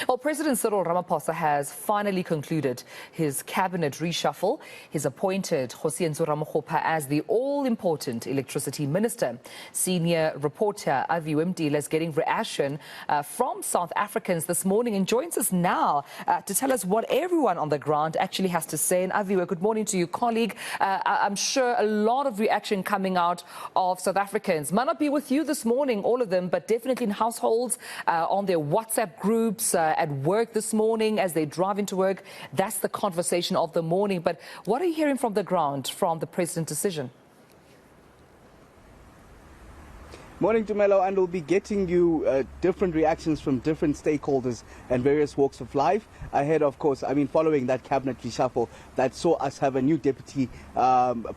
Well, President Ramaphosa has finally concluded his cabinet reshuffle. He's appointed President Ramaphosa as the all-important electricity minister. Senior reporter Aviwe Mtila is getting reaction from South Africans this morning and joins us now to tell us what everyone on the ground actually has to say. And Aviwe, good morning to you, colleague. I'm sure a lot of reaction coming out of South Africans. Might not be with you this morning, all of them, but definitely in households, on their WhatsApp groups, at work this morning as they drive into work. That's the conversation of the morning. But what are you hearing from the ground from the president's decision? Morning, Tumelo, and we'll be getting you different reactions from different stakeholders and various walks of life ahead, of course, following that cabinet reshuffle that saw us have a new deputy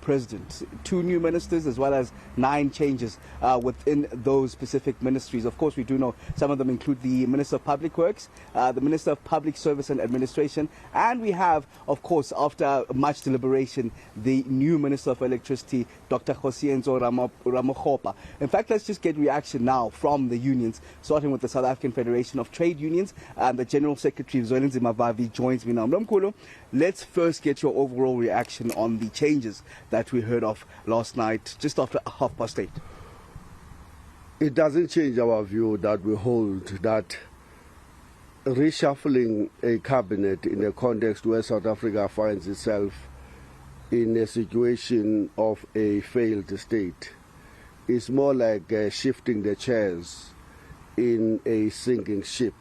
president, 2 new ministers, as well as 9 changes within those specific ministries. Of course, we do know some of them include the Minister of Public Works, the Minister of Public Service and Administration, and we have, of course, after much deliberation, the new Minister of Electricity, Dr. Ramaphosa. In fact, let's just get reaction now from the unions, starting with the South African Federation of Trade Unions. The General Secretary, Zwelinzima Mavavi, joins me now. Mkhulu, let's first get your overall reaction on the changes that we heard of last night, just after 8:30. It doesn't change our view that we hold that reshuffling a cabinet in a context where South Africa finds itself in a situation of a failed state is more like shifting the chairs in a sinking ship.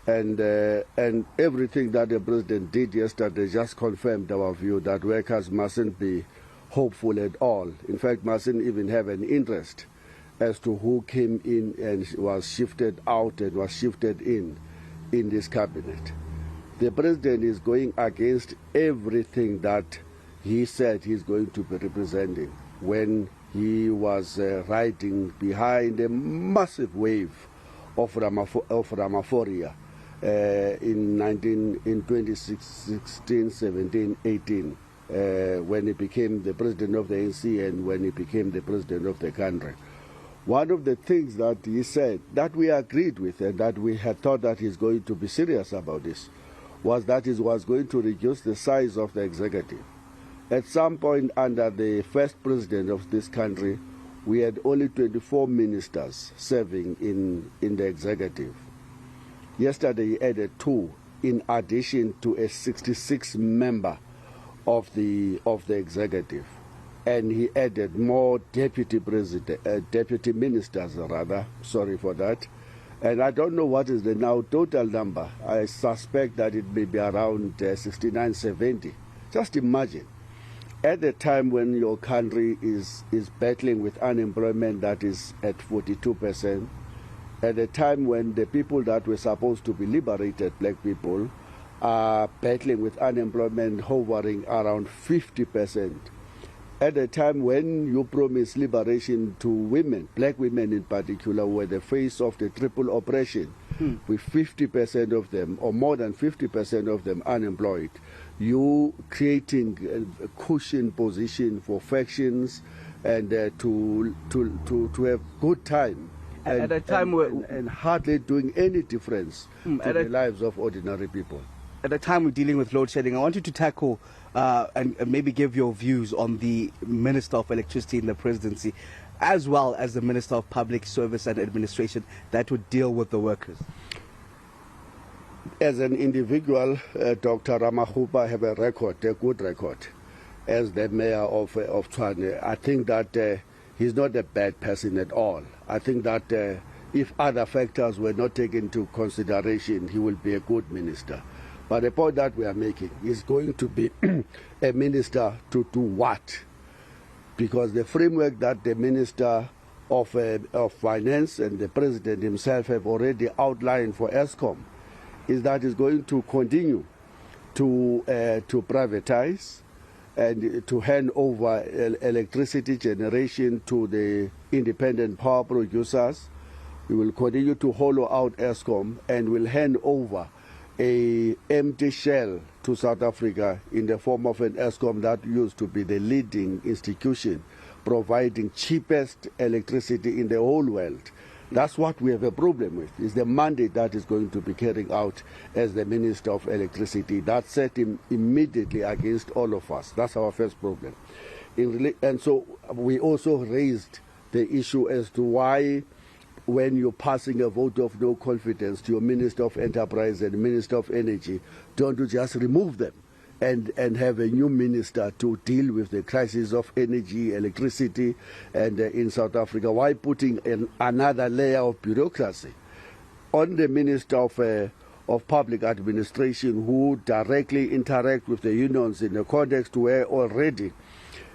And everything that the president did yesterday just confirmed our view that workers mustn't be hopeful at all. In fact, mustn't even have an interest as to who came in and was shifted out and was shifted in this cabinet. The president is going against everything that he said he's going to be representing when he was riding behind a massive wave of Ramaphosa in 2016, 17, 18, when he became the president of the eNCA and when he became the president of the country. One of the things that he said that we agreed with and that we had thought that he's going to be serious about this was that he was going to reduce the size of the executive. At some point under the first president of this country, we had only 24 ministers serving in the executive. Yesterday he added 2 in addition to a 66 member of the executive. And he added more deputy ministers rather, sorry for that. And I don't know what is the now total number. I suspect that it may be around 69, 70. Just imagine. At the time when your country is battling with unemployment that is at 42%, at the time when the people that were supposed to be liberated, black people, are battling with unemployment hovering around 50%, at the time when you promised liberation to women, black women in particular, were the face of the triple oppression, with 50% of them, or more than 50% of them unemployed, you creating a cushion position for factions and to have good time and, at a time and hardly doing any difference to the lives of ordinary people. At a time we're dealing with load shedding, I want you to tackle and maybe give your views on the Minister of Electricity in the presidency, as well as the Minister of Public Service and Administration that would deal with the workers. As an individual, Dr. Ramaphosa have a record, a good record, as the mayor of Tshwane. I think that he's not a bad person at all. I think that if other factors were not taken into consideration, he will be a good minister. But the point that we are making is going to be a minister to do what? Because the framework that the Minister of Finance and the President himself have already outlined for ESCOM is that it's going to continue to privatize and to hand over electricity generation to the independent power producers. We will continue to hollow out ESCOM and will hand over an empty shell to South Africa in the form of an ESCOM that used to be the leading institution providing cheapest electricity in the whole world. That's what we have a problem with, is the mandate that is going to be carrying out as the Minister of Electricity. That set him immediately against all of us. That's our first problem. And so we also raised the issue as to why, when you're passing a vote of no confidence to your Minister of Enterprise and Minister of Energy, don't you just remove them and have a new minister to deal with the crisis of energy, electricity, and in South Africa? Why putting another layer of bureaucracy on the Minister of Public Administration, who directly interact with the unions in a context where already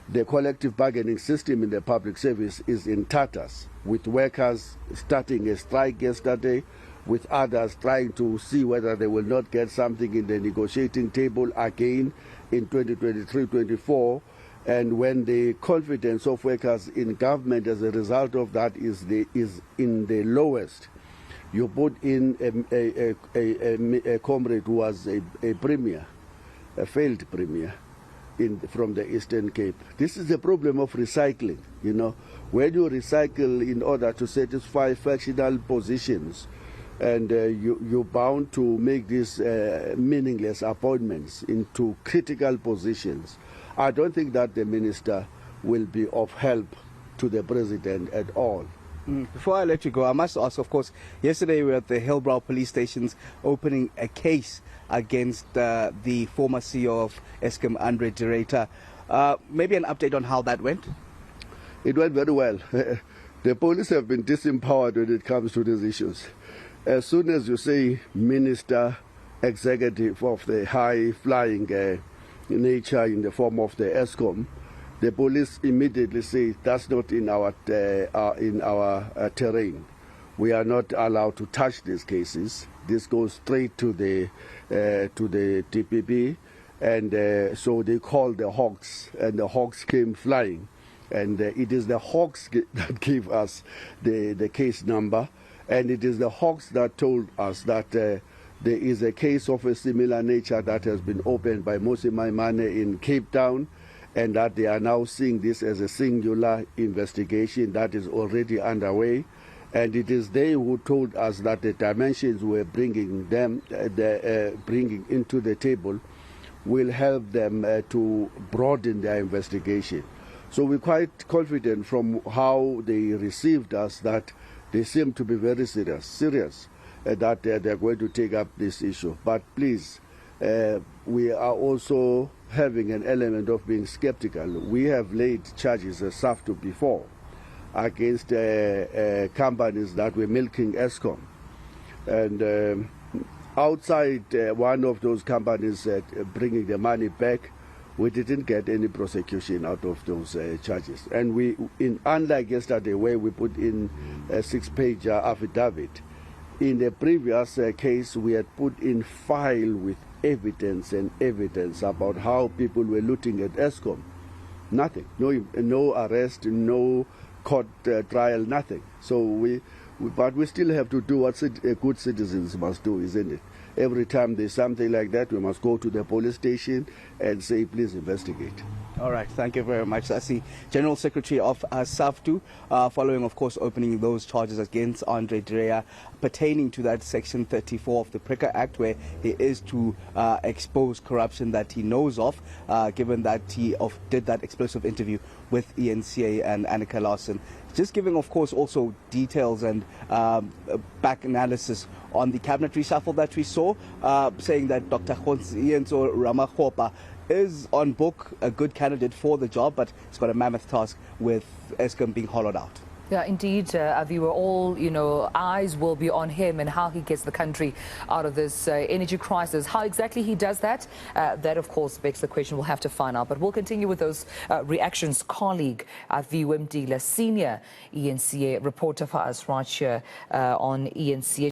the collective bargaining system in the public service is in tatters, with workers starting a strike yesterday, with others trying to see whether they will not get something in the negotiating table again in 2023-24, and when the confidence of workers in government as a result of that is in the lowest. You put in a comrade who was a premier, a failed premier, from the Eastern Cape. This is the problem of recycling. You know, when you recycle in order to satisfy factional positions, and you're bound to make these meaningless appointments into critical positions, I don't think that the minister will be of help to the president at all. Before I let you go, I must ask, of course, yesterday we were at the Hillbrow police stations opening a case against the former CEO of Eskom, Andre de Ruyter. Maybe an update on how that went? It went very well. The police have been disempowered when it comes to these issues. As soon as you say minister, executive of the high-flying nature in the form of the Eskom, the police immediately say that's not in our terrain. We are not allowed to touch these cases. This goes straight to the DPP, and so they called the Hawks, and the Hawks came flying, and it is the Hawks that gave us the case number. And it is the Hawks that told us that there is a case of a similar nature that has been opened by Mose Maimane in Cape Town, and that they are now seeing this as a singular investigation that is already underway. And it is they who told us that the dimensions we're bringing bringing into the table will help them to broaden their investigation. So we're quite confident from how they received us that they seem to be very serious that they're going to take up this issue. But please, we are also having an element of being skeptical. We have laid charges as Saftu before against companies that were milking Eskom. And outside one of those companies bringing the money back, we didn't get any prosecution out of those charges. And unlike yesterday where we put in a 6-page affidavit, in the previous case we had put in file with evidence about how people were looting at Eskom. Nothing, no arrest, no court trial, nothing. So but we still have to do what good citizens must do, isn't it? Every time there's something like that, we must go to the police station and say, please investigate. All right, thank you very much. That's the General Secretary of Saftu, following, of course, opening those charges against Andre de Ruyter pertaining to that Section 34 of the PRICA Act, where he is to expose corruption that he knows of, given that he did that explosive interview with eNCA and eNCA Larson. Just giving, of course, also details and back analysis on the cabinet reshuffle that we saw, saying that Dr. Ramaphosa is on book, a good candidate for the job, but he's got a mammoth task with Eskom being hollowed out. Yeah, indeed, Aviwe, all, eyes will be on him and how he gets the country out of this energy crisis. How exactly he does that, that, of course, begs the question. We'll have to find out. But we'll continue with those reactions. Colleague Aviwe Mtila, senior eNCA reporter for us right here on eNCA.